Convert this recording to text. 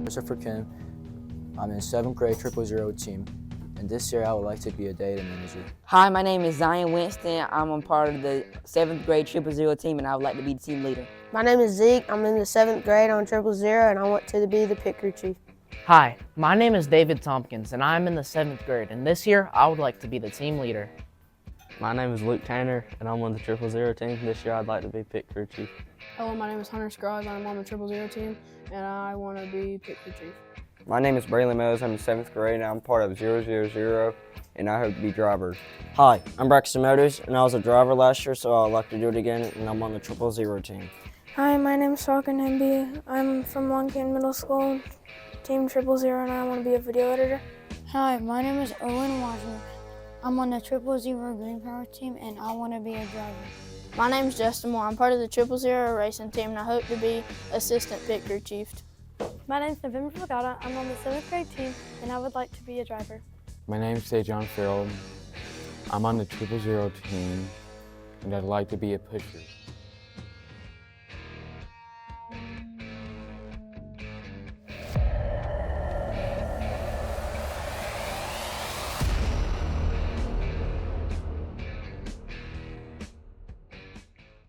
Christopher Kim. I'm in 7th grade 000 team, and this year I would like to be a data manager. Hi, my name is Zion Winston. I'm a part of the 7th grade 000 team, and I would like to be the team leader. My name is Zeke. I'm in the 7th grade on 000, and I want to be the pit crew chief. Hi, my name is David Tompkins, and I'm in the 7th grade, and this year I would like to be the team leader. My name is Luke Tanner, and I'm on the 000 team. This year I'd like to be pit crew chief. Hello, my name is Hunter Scroggs. I'm on the 000 team, and I want to be pit crew chief. My name is Braylon Meadows. I'm in 7th grade, and I'm part of 000, and I hope to be driver. Hi, I'm Braxton Motors, and I was a driver last year, so I'd like to do it again, and I'm on the 000 team. Hi, my name is Falcon Hemby. I'm from Longcan Middle School, Team 000, and I want to be a video editor. Hi, my name is Owen Wadsworth. I'm on the 000 Green Power team, and I want to be a driver. My name is Justin Moore. I'm part of the 000 racing team, and I hope to be assistant pit crew chief. My name is November Falgata. I'm on the 7th grade team, and I would like to be a driver. My name is John Farrell. I'm on the 000 team, and I'd like to be a pusher.